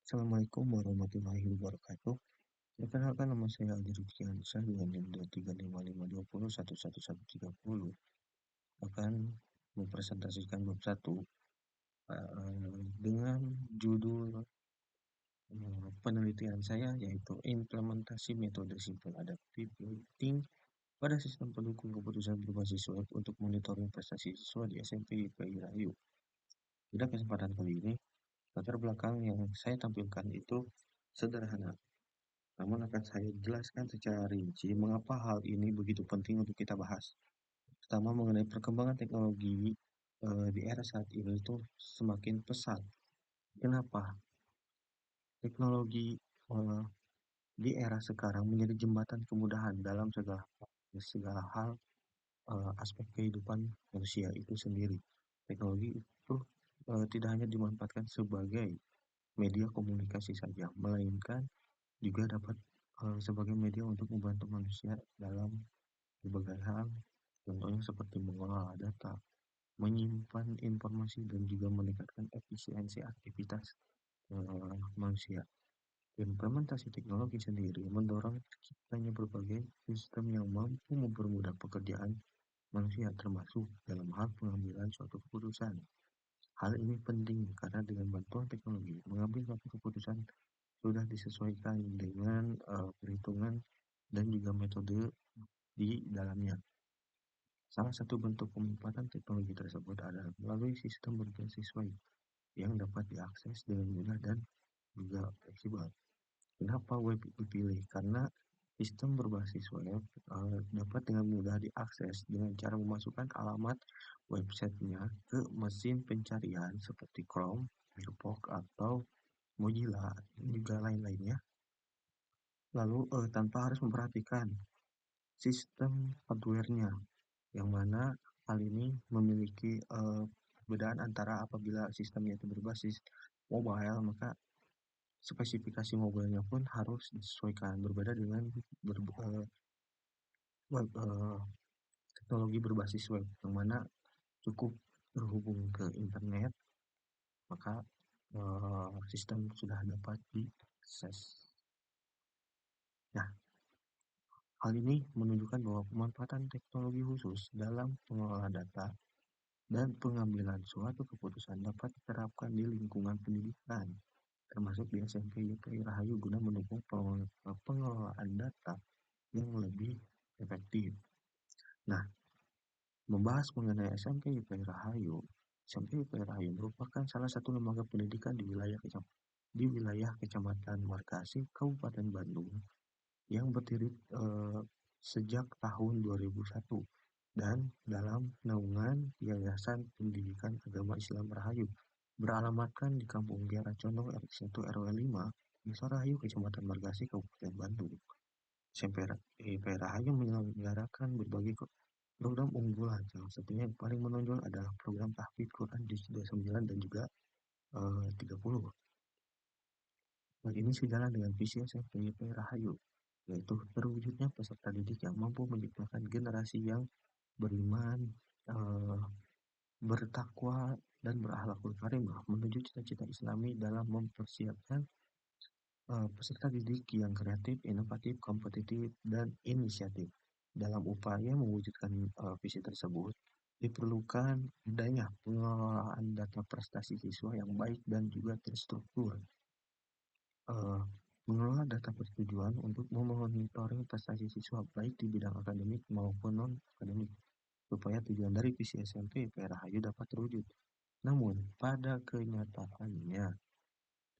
Assalamualaikum warahmatullahi wabarakatuh. Perkenalkan nama saya Aldi Rifkiansyah dengan NIM 23550211130 akan mempresentasikan bab 1 dengan judul penelitian saya yaitu implementasi metode simple adaptive rating pada sistem pendukung keputusan berbasis web untuk monitoring prestasi siswa di SMP IPI Rahayu. Pada kesempatan kali ini, latar belakang yang saya tampilkan itu sederhana. Namun akan saya jelaskan secara rinci mengapa hal ini begitu penting untuk kita bahas. Pertama mengenai perkembangan teknologi di era saat ini itu semakin pesat. Kenapa? Teknologi eh, di era sekarang menjadi jembatan kemudahan dalam segala hal aspek kehidupan manusia itu sendiri. Teknologi itu tidak hanya dimanfaatkan sebagai media komunikasi saja, melainkan juga dapat sebagai media untuk membantu manusia dalam berbagai hal, contohnya seperti mengolah data, menyimpan informasi, dan juga meningkatkan efisiensi aktivitas manusia. Implementasi teknologi sendiri mendorong terciptanya berbagai sistem yang mampu mempermudah pekerjaan manusia, termasuk dalam hal pengambilan suatu keputusan. Hal ini penting karena dengan bantuan teknologi, mengambil suatu keputusan sudah disesuaikan dengan perhitungan dan juga metode di dalamnya. Salah satu bentuk pemanfaatan teknologi tersebut adalah melalui sistem berbasis web yang dapat diakses dengan mudah dan juga fleksibel. Kenapa web dipilih? Karena sistem berbasis web dapat dengan mudah diakses dengan cara memasukkan alamat websitenya ke mesin pencarian seperti Chrome, Firefox, atau Mozilla, dan juga lain-lainnya. Lalu tanpa harus memperhatikan sistem hardware-nya, yang mana hal ini memiliki perbedaan antara apabila sistemnya itu berbasis mobile, maka spesifikasi mobilenya pun harus disesuaikan berbeda dengan web, teknologi berbasis web, yang mana cukup terhubung ke internet, maka sistem sudah dapat diakses. Nah, hal ini menunjukkan bahwa pemanfaatan teknologi khusus dalam pengelolaan data dan pengambilan suatu keputusan dapat diterapkan di lingkungan pendidikan, termasuk di SMP YPI Rahayu guna mendukung pengelolaan data yang lebih efektif. Nah, membahas mengenai SMP YPI Rahayu, SMP YPI Rahayu merupakan salah satu lembaga pendidikan di wilayah Kecamatan Markasi, Kabupaten Bandung, yang berdiri sejak tahun 2001 dan dalam naungan Yayasan Pendidikan Agama Islam Rahayu, beralamatkan di Kampung Kiara Condong RT 1 RW 5, Desa Rahayu, Kecamatan Margasi, Kabupaten Bandung. SMP Rahayu menyelenggarakan berbagai program unggulan, salah satunya yang paling menonjol adalah program tahfidz Quran Juz 29 dan juga 30. Hal ini sejalan dengan visi SMP Rahayu, yaitu terwujudnya peserta didik yang mampu menciptakan generasi yang beriman, eh, bertakwa, dan berakhlakul karimah menuju cita-cita Islami dalam mempersiapkan peserta didik yang kreatif, inovatif, kompetitif, dan inisiatif. Dalam upaya mewujudkan visi tersebut, diperlukan adanya pengelolaan data prestasi siswa yang baik dan juga terstruktur. Eh, Mengelola data bertujuan untuk memonitoring prestasi siswa baik di bidang akademik maupun non-akademik, supaya tujuan dari visi SMP Rahayu dapat terwujud. Namun, pada kenyataannya,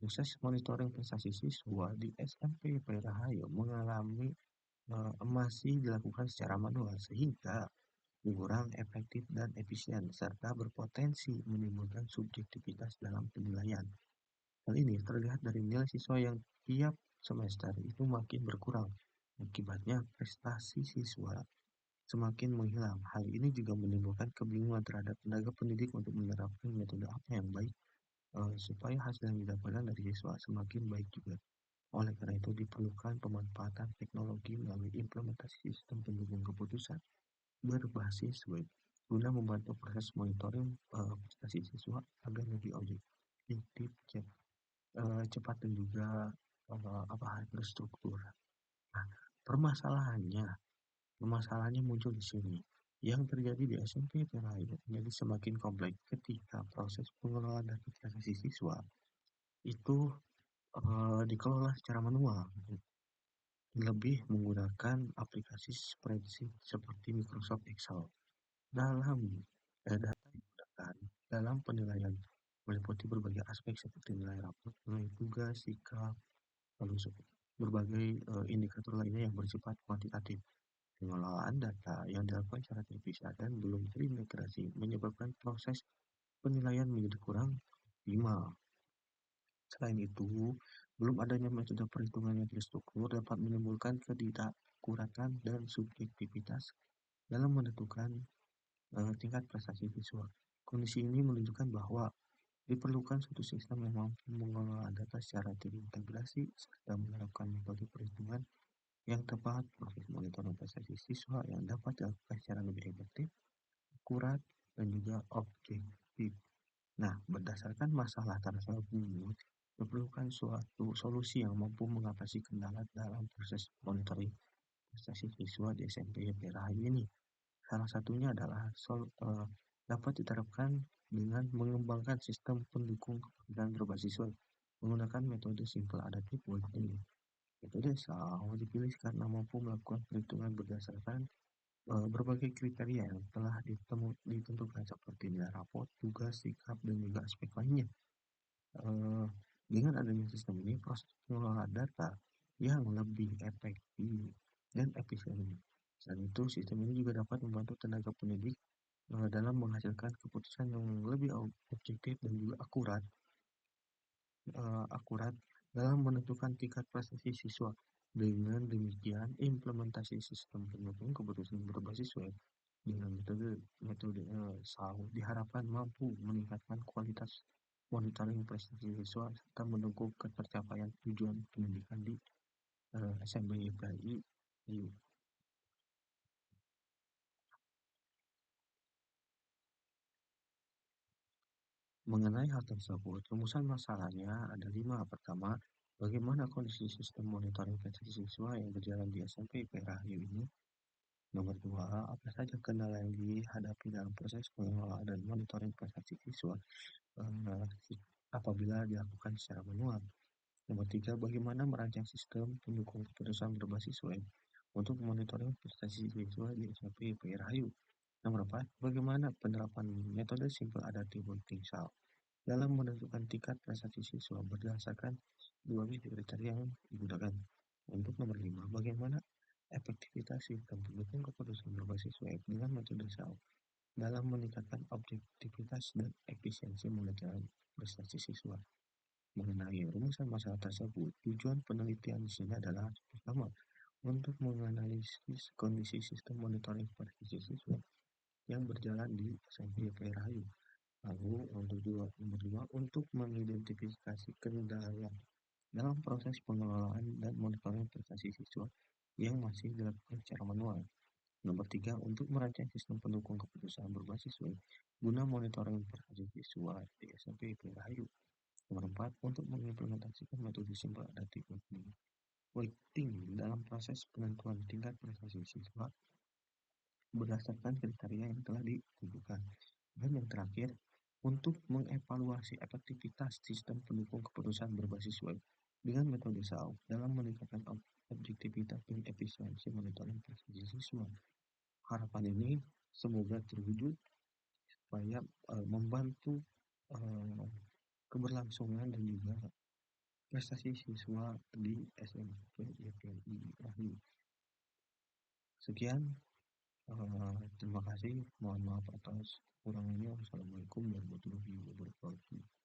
proses monitoring prestasi siswa di SMP Rahayu mengalami masih dilakukan secara manual sehingga kurang efektif dan efisien serta berpotensi menimbulkan subjektivitas dalam penilaian. Hal ini terlihat dari nilai siswa yang tiap semester itu makin berkurang. Akibatnya prestasi siswa semakin menghilang. Hal ini juga menimbulkan kebingungan terhadap tenaga pendidik untuk menerapkan metode apa yang baik supaya hasil yang didapatkan dari siswa semakin baik juga. Oleh karena itu diperlukan pemanfaatan teknologi melalui implementasi sistem pendukung keputusan berbasis web guna membantu proses monitoring prestasi siswa agar lebih objektif. cepat dan juga, terstruktur. Nah, permasalahannya permasalahannya muncul di sini. Yang terjadi di SMP terakhir menjadi semakin kompleks ketika proses pengelolaan data transaksi siswa itu, dikelola secara manual, lebih menggunakan aplikasi spreadsheet seperti Microsoft Excel. Dalam data digunakan dalam penilaian meliputi berbagai aspek seperti nilai rapot, nilai tugas, sikap, lalu berbagai indikator lainnya yang bersifat kuantitatif. Pengelolaan data yang dilakukan secara terpisah dan belum terintegrasi menyebabkan proses penilaian menjadi kurang optimal. Selain itu, belum adanya metode perhitungan yang terstruktur dapat menimbulkan ketidakakuratan dan subjektivitas dalam menentukan tingkat prestasi siswa. Kondisi ini menunjukkan bahwa diperlukan suatu sistem yang mampu mengelola data secara terintegrasi serta menerapkan metode perhitungan yang tepat, proses monitoring prestasi siswa yang dapat dilakukan secara lebih efektif, akurat, dan juga objektif. Nah, berdasarkan masalah tersebut, diperlukan suatu solusi yang mampu mengatasi kendala dalam proses monitoring prestasi siswa di SMP Rahayu ini. Salah satunya adalah dapat diterapkan dengan mengembangkan sistem pendukung dan berbasis web menggunakan metode simple adaptive working. Metode SAO dipilih karena mampu melakukan perhitungan berdasarkan berbagai kriteria yang telah ditentukan seperti nilai rapot, tugas, sikap, dan juga aspek lainnya. Eh, dengan adanya sistem ini, proses pengelolaan data yang lebih efektif dan efisien. Selain itu, sistem ini juga dapat membantu tenaga pendidik dalam menghasilkan keputusan yang lebih objektif dan juga akurat dalam menentukan tingkat prestasi siswa. Dengan demikian, implementasi sistem pendukung keputusan berbasis web dengan metode metode SAU diharapkan mampu meningkatkan kualitas monitoring prestasi siswa serta mendukung ketercapaian tujuan pendidikan di SMP IPI. Mengenai hal tersebut, rumusan masalahnya ada 5. Pertama, bagaimana kondisi sistem monitoring prestasi siswa yang berjalan di SMP Rahayu ini? Nomor 2, apa saja kendala yang dihadapi dalam proses pengelolaan dan monitoring prestasi siswa apabila dilakukan secara manual? Nomor 3, bagaimana merancang sistem pendukung keputusan berbasis web untuk monitoring prestasi siswa di SMP Rahayu? Nomor 4, bagaimana penerapan metode simple adaptive working style dalam menentukan tingkat prestasi siswa berdasarkan dua kriteria yang digunakan. Untuk nomor 5, bagaimana efektivitas sistem pendukung keputusan berbasis web dengan metode SAO dalam meningkatkan objektivitas dan efisiensi monitoring prestasi siswa. Mengenai rumusan masalah tersebut, tujuan penelitian di sini adalah pertama, untuk menganalisis kondisi sistem monitoring prestasi siswa yang berjalan di SMP Rahayu. Lalu nomor dua, untuk mengidentifikasi kendala dalam proses pengelolaan dan monitoring prestasi siswa yang masih dilakukan secara manual. Nomor tiga, untuk merancang sistem pendukung keputusan berbasis web guna monitoring prestasi siswa di SMP Rahayu. Nomor empat, untuk mengimplementasikan metode simple adaptive weighting dalam proses penentuan tingkat prestasi siswa berdasarkan kriteria yang telah ditentukan. Dan yang terakhir, untuk mengevaluasi efektivitas sistem pendukung keputusan berbasis web dengan metode SAO dalam meningkatkan objektivitas dan efisiensi monitoring prestasi siswa. Harapan ini semoga terwujud supaya membantu uh, keberlangsungan dan juga prestasi siswa di SMP YPI Wahyu. Sekian, terima kasih. Mohon maaf atas kurangnya. Wassalamualaikum warahmatullahi wabarakatuh.